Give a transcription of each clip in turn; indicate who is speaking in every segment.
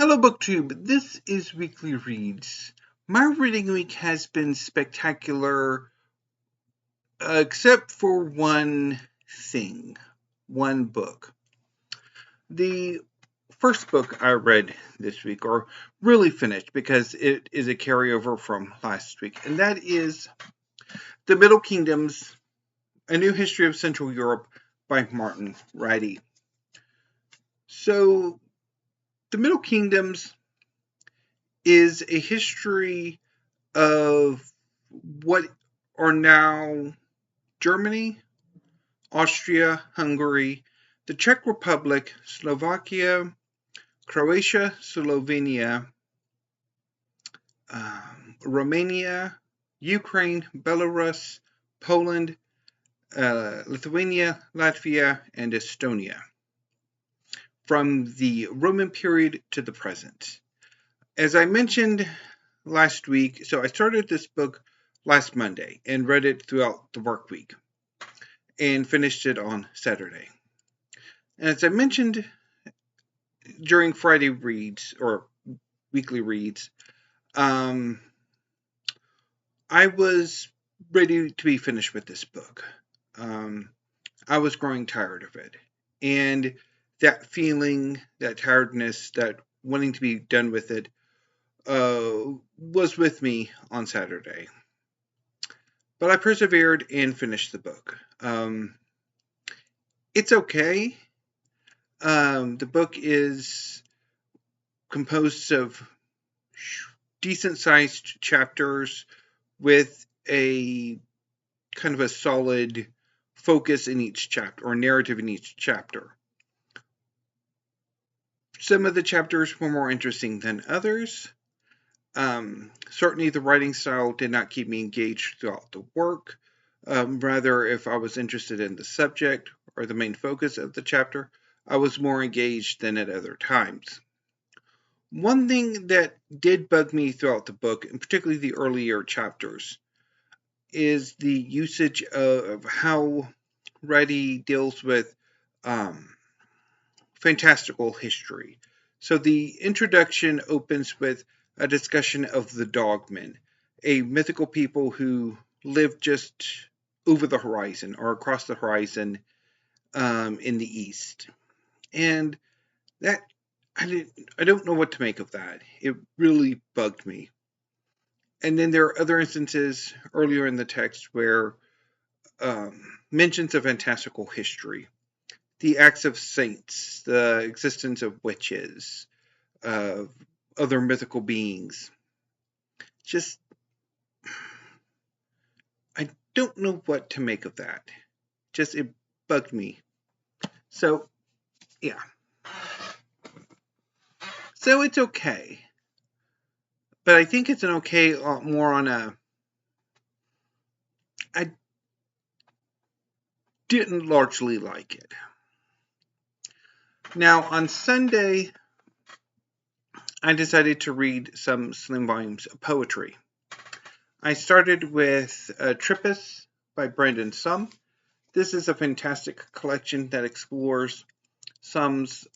Speaker 1: Hello BookTube, this is Weekly Reads. My reading week has been spectacular, except for one thing, one book. The first book I read this week, or really finished because it is a carryover from last week, and that is The Middle Kingdoms, A New History of Central Europe by Martyn, Rady. So, The Middle Kingdoms is a history of what are now Germany, Austria, Hungary, the Czech Republic, Slovakia, Croatia, Slovenia, Romania, Ukraine, Belarus, Poland, Lithuania, Latvia, and Estonia, from the Roman period to the present. As I mentioned last week, so I started this book last Monday and read it throughout the work week and finished it on Saturday. And as I mentioned during Friday reads or weekly reads, I was ready to be finished with this book. I was growing tired of it. And that feeling, that tiredness, that wanting to be done with it, was with me on Saturday. But I persevered and finished the book. It's okay. The book is composed of decent-sized chapters with a kind of a solid focus in each chapter, or narrative in each chapter. Some of the chapters were more interesting than others. Certainly the writing style did not keep me engaged throughout the work. Rather, if I was interested in the subject or the main focus of the chapter, I was more engaged than at other times. One thing that did bug me throughout the book, and particularly the earlier chapters, is the usage of how Rady deals with fantastical history. So the introduction opens with a discussion of the Dogmen, a mythical people who live just over the horizon or across the horizon in the east. And that I don't know what to make of that. It really bugged me. And then there are other instances earlier in the text where mentions of fantastical history, the acts of saints, the existence of witches, other mythical beings. Just, I don't know what to make of that. Just, it bugged me. So, yeah. So it's okay. But I think it's an okay more on a... I didn't largely like it. Now, on Sunday, I decided to read some slim volumes of poetry. I started with Tripas by Brandon Som. This is a fantastic collection that explores Som's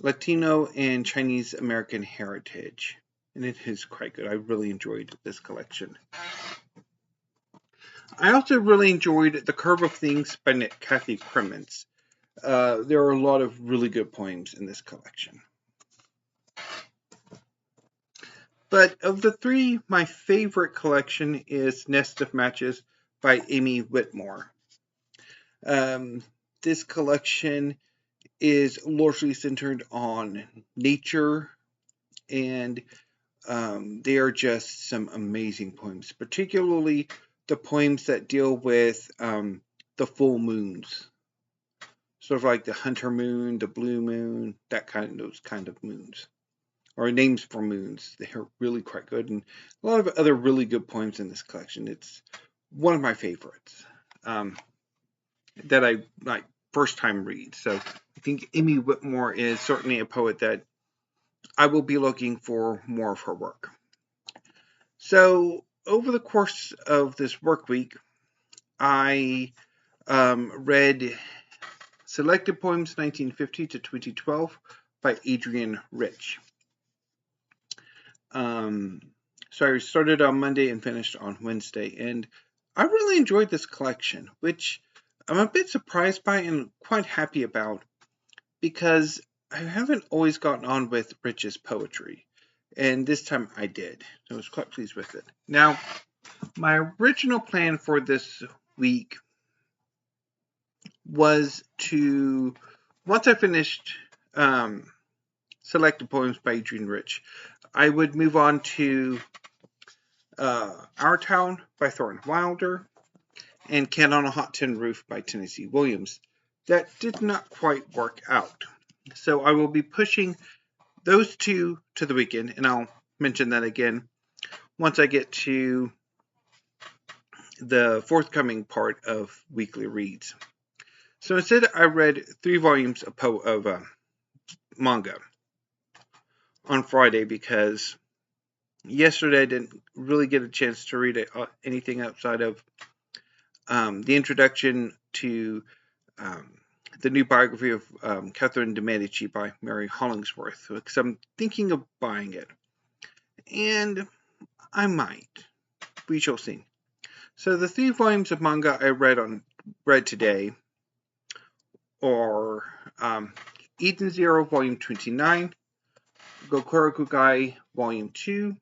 Speaker 1: Latino and Chinese American heritage. And it is quite good. I really enjoyed this collection. I also really enjoyed The Curve of Things by Kathy Kremins. There are a lot of really good poems in this collection. But of the three, my favorite collection is Nest of Matches by Amie Whittemore. This collection is largely centered on nature, and they are just some amazing poems, particularly the poems that deal with the full moons. Sort of like the hunter moon, the blue moon, those kind of moons. Or names for moons. They're really quite good. And a lot of other really good poems in this collection. It's one of my favorites that I like first time read. So I think Amie Whittemore is certainly a poet that I will be looking for more of her work. So over the course of this work week, I read Selected Poems 1950 to 2012 by Adrienne Rich. So I started on Monday and finished on Wednesday, and I really enjoyed this collection, which I'm a bit surprised by and quite happy about, because I haven't always gotten on with Rich's poetry, and this time I did. So I was quite pleased with it. Now, my original plan for this week was to, once I finished selected poems by Adrienne Rich, I would move on to Our Town by Thornton Wilder and Cat on a Hot Tin Roof by Tennessee Williams. That did not quite work out. So I will be pushing those two to the weekend, and I'll mention that again once I get to the forthcoming part of weekly reads. So instead, I read 3 volumes of manga on Friday, because yesterday I didn't really get a chance to read anything outside of the introduction to the new biography of Catherine de Medici by Mary Hollingsworth, because I'm thinking of buying it. And I might. We shall see. So the 3 volumes of manga I read today are Eden Zero Volume 29, Gokurakugai Volume 2,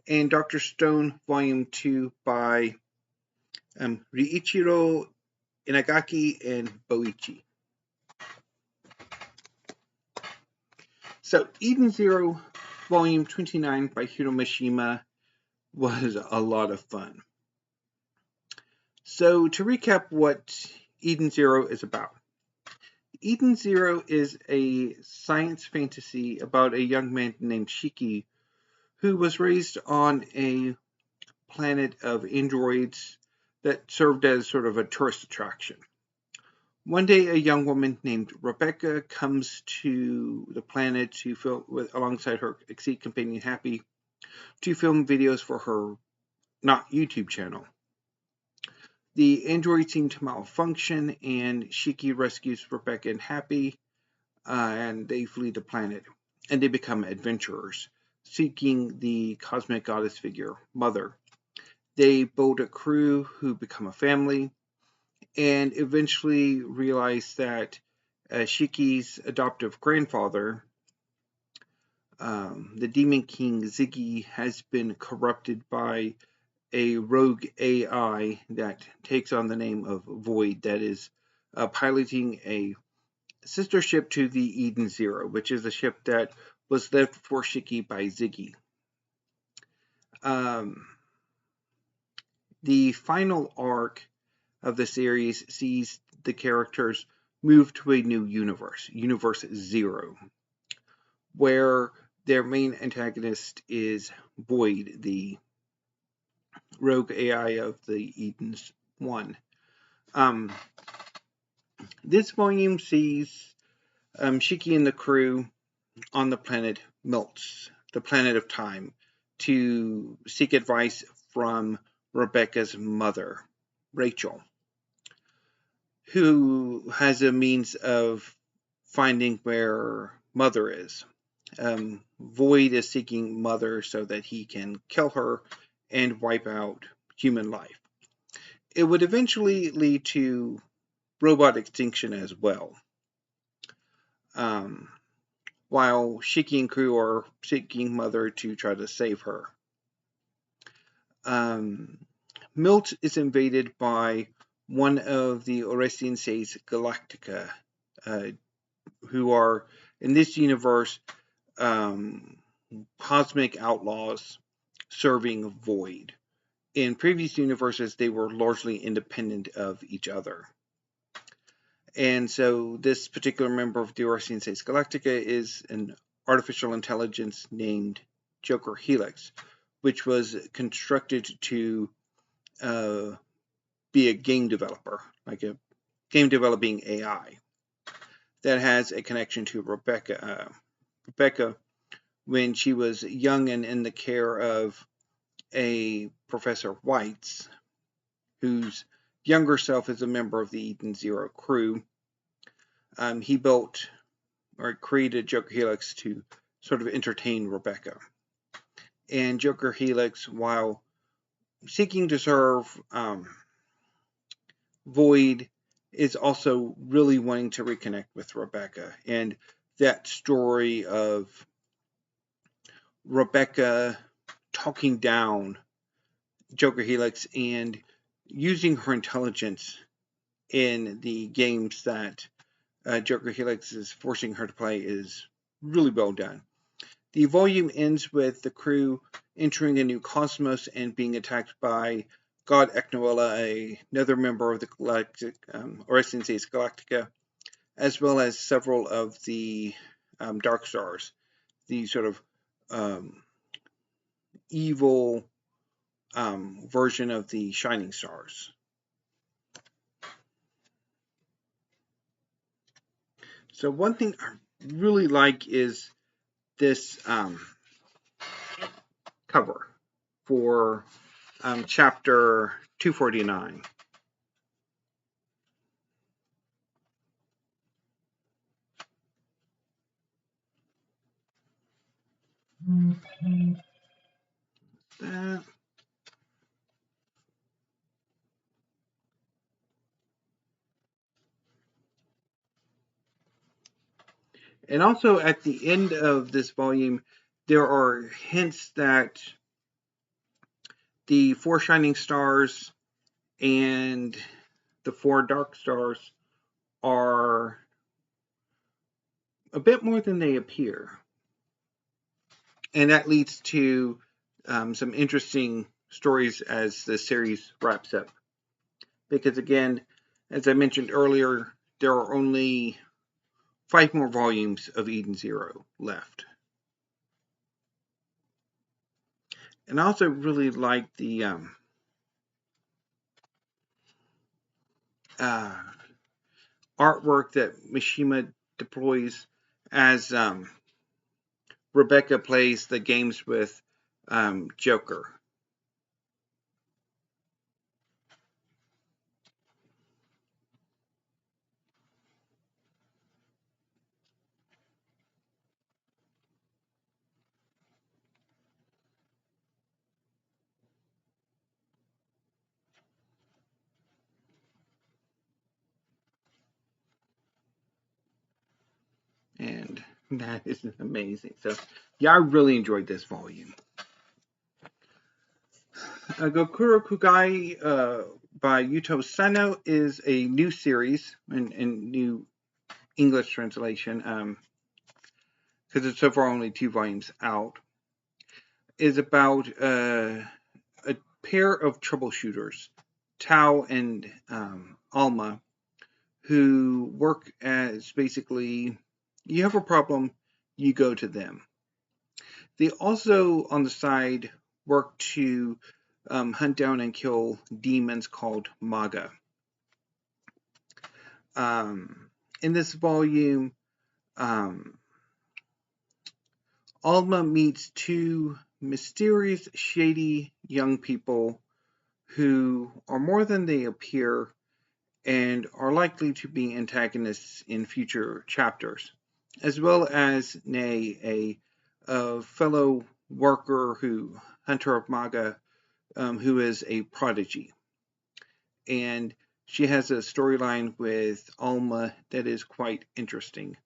Speaker 1: and Dr. Stone Volume 2 by Riichiro, Inagaki, and Boichi. So Eden Zero Volume 29 by Hiro Mashima was a lot of fun. So to recap what Eden Zero is about. Eden Zero is a science fantasy about a young man named Shiki who was raised on a planet of androids that served as sort of a tourist attraction. One day, a young woman named Rebecca comes to the planet to film alongside her escape companion Happy to film videos for her not YouTube channel. The androids seem to malfunction, and Shiki rescues Rebecca and Happy, and they flee the planet, and they become adventurers, seeking the cosmic goddess figure, Mother. They build a crew who become a family, and eventually realize that Shiki's adoptive grandfather, the Demon King Ziggy, has been corrupted by a rogue AI that takes on the name of Void, that is piloting a sister ship to the Eden Zero, which is a ship that was left for Shiki by Ziggy. The final arc of the series sees the characters move to a new universe, Universe Zero, where their main antagonist is Void, the rogue AI of the Eden's One. This volume sees Shiki and the crew on the planet Miltz, the planet of time, to seek advice from Rebecca's mother, Rachel, who has a means of finding where Mother is. Void is seeking Mother so that he can kill her and wipe out human life. It would eventually lead to robot extinction as well, while Shiki and crew are seeking Mother to try to save her. Milt is invaded by one of the Oresienses Galactica, who are, in this universe, cosmic outlaws serving Void. In previous universes, they were largely independent of each other. And so this particular member of the Oresienses Galactica is an artificial intelligence named Joker Helix, which was constructed to be a game developer, like a game developing AI that has a connection to Rebecca. Rebecca, when she was young and in the care of a Professor White's, whose younger self is a member of the Eden Zero crew, he built or created Joker Helix to sort of entertain Rebecca. And Joker Helix, while seeking to serve Void, is also really wanting to reconnect with Rebecca. And that story of Rebecca talking down Joker Helix and using her intelligence in the games that Joker Helix is forcing her to play is really well done. The volume ends with the crew entering a new cosmos and being attacked by God Eknoella, another member of the Galactic, or I should say Galactica, as well as several of the Dark Stars, the sort of evil version of the Shining Stars. So one thing I really like is this cover for chapter 249. That. And also at the end of this volume, there are hints that the 4 shining stars and the 4 dark stars are a bit more than they appear. And that leads to some interesting stories as the series wraps up. Because again, as I mentioned earlier, there are only 5 more volumes of Eden Zero left. And I also really like the artwork that Mashima deploys as Rebecca plays the games with Joker. And that is amazing. So, yeah, I really enjoyed this volume. Gokurakugai by Yuto Sano is a new series and new English translation, because it's so far only 2 volumes out. Is about a pair of troubleshooters, Tao and Alma, who work as basically, you have a problem, you go to them. They also, on the side, work to hunt down and kill demons called Maga. In this volume, Alma meets 2 mysterious, shady young people who are more than they appear and are likely to be antagonists in future chapters, as well as Nay, a fellow worker hunter of Maga, who is a prodigy. And she has a storyline with Alma that is quite interesting,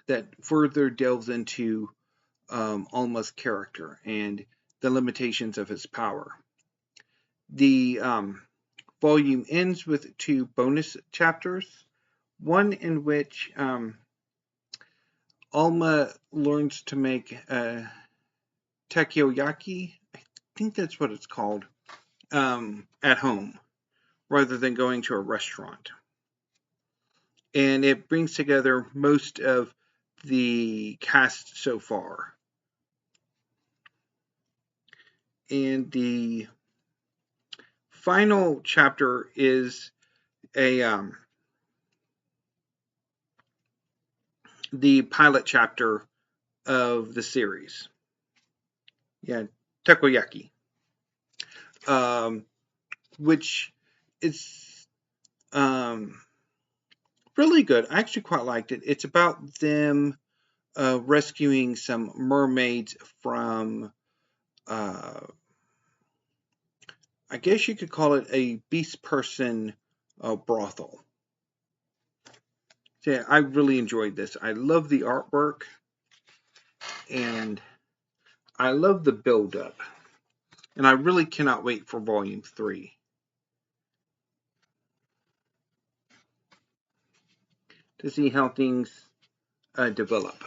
Speaker 1: that further delves into Alma's character and the limitations of his power. The volume ends with 2 bonus chapters, one in which Alma learns to make takoyaki, I think that's what it's called, at home, rather than going to a restaurant. And it brings together most of the cast so far. And the final chapter is the pilot chapter of the series. Yeah, takoyaki. Which is really good. I actually quite liked it. It's about them rescuing some mermaids from, I guess you could call it a beast person brothel. So yeah, I really enjoyed this. I love the artwork, and I love the build-up. And I really cannot wait for Volume 3. To see how things develop.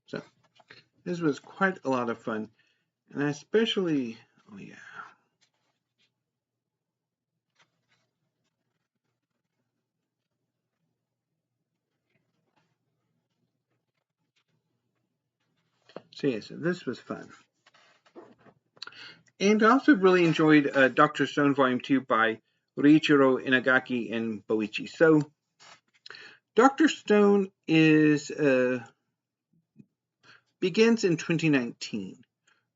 Speaker 1: So this was quite a lot of fun, and I especially, oh yeah. So yes, this was fun. And I also really enjoyed Dr. Stone Volume 2 by Riichiro, Inagaki, and Boichi. So Dr. Stone begins in 2019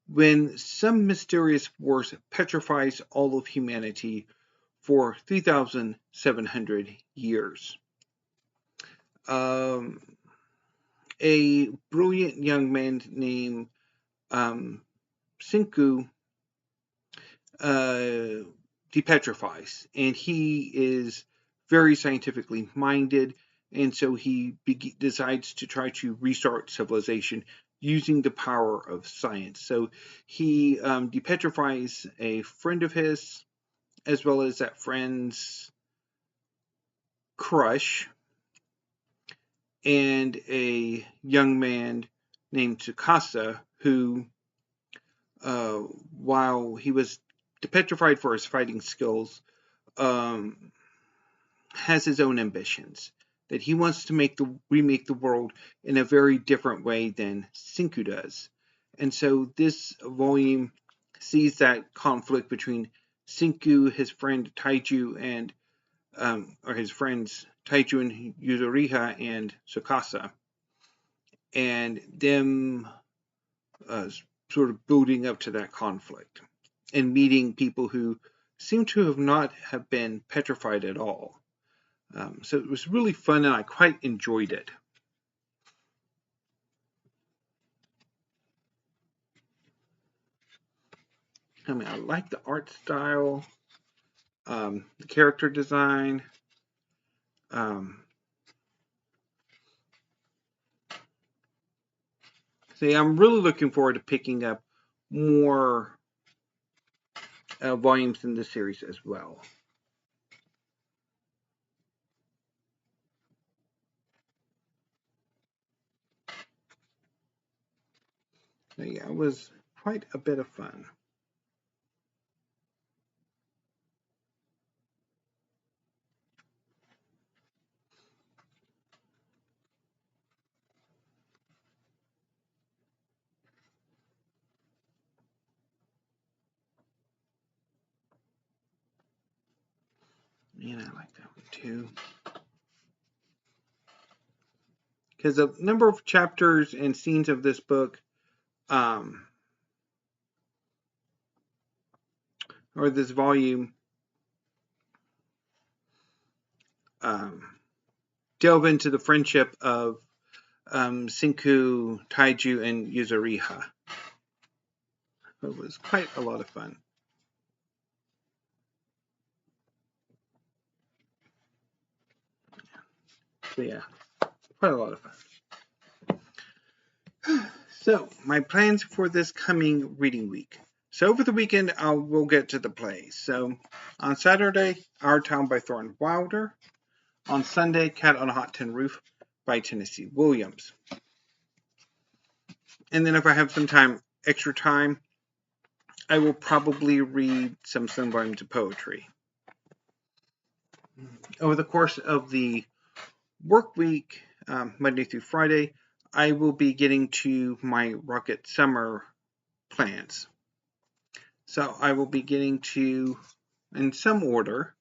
Speaker 1: when some mysterious force petrifies all of humanity for 3,700 years. A brilliant young man named Sinku depetrifies, and he is very scientifically minded, and so he decides to try to restart civilization using the power of science. So he depetrifies a friend of his, as well as that friend's crush, and a young man named Tsukasa, who, while he was depetrified for his fighting skills, has his own ambitions. That he wants to remake the world in a very different way than Sinku does. And so this volume sees that conflict between Sinku, his friend Taiju, and or his friends Taiju and Yuzuriha and Tsukasa, and them sort of building up to that conflict and meeting people who seem to have not have been petrified at all. So it was really fun, and I quite enjoyed it. I mean, I like the art style, the character design. So yeah, I'm really looking forward to picking up more volumes in this series as well. So yeah, it was quite a bit of fun. And I like that one too. Because the number of chapters and scenes of this book, or this volume, delve into the friendship of Sinku, Taiju, and Yuzuriha. It was quite a lot of fun. So yeah, quite a lot of fun. So my plans for this coming reading week. So over the weekend, we'll get to the plays. So on Saturday, Our Town by Thornton Wilder. On Sunday, Cat on a Hot Tin Roof by Tennessee Williams. And then if I have some extra time, I will probably read some volumes of poetry. Over the course of the work week, Monday through Friday, I will be getting to my Rocket Summer plans. So I will be getting to, in some order,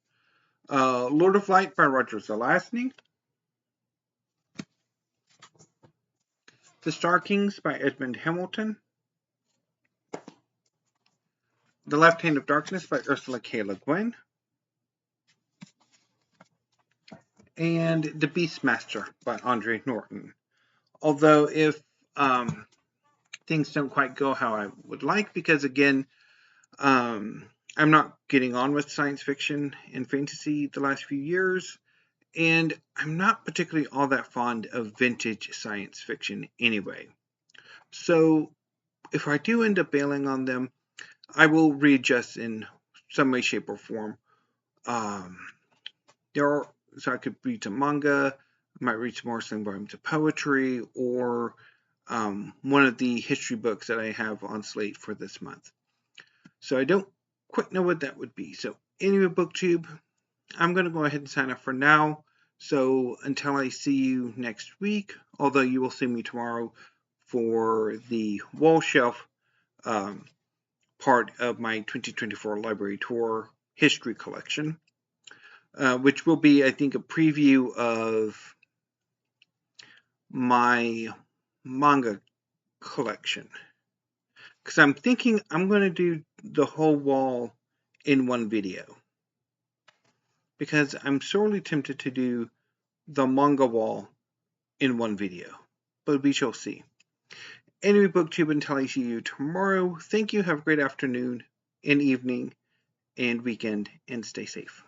Speaker 1: Lord of Light by Roger Zelazny, The Star Kings by Edmond Hamilton, The Left Hand of Darkness by Ursula K. LeGuin, and The Beastmaster by Andre Norton. Although if things don't quite go how I would like, because again, I'm not getting on with science fiction and fantasy the last few years, and I'm not particularly all that fond of vintage science fiction anyway. So if I do end up bailing on them, I will readjust in some way, shape, or form. So I could read some manga, I might read some more sling volumes of poetry, or one of the history books that I have on slate for this month. So I don't quite know what that would be. So anyway, BookTube, I'm going to go ahead and sign off for now. So until I see you next week, although you will see me tomorrow for the wall shelf part of my 2024 library tour history collection, which will be, I think, a preview of my manga collection. Because I'm thinking I'm going to do the whole wall in one video. Because I'm sorely tempted to do the manga wall in one video. But we shall see. Anyway, BookTube, until I see you tomorrow, thank you, have a great afternoon and evening and weekend, and stay safe.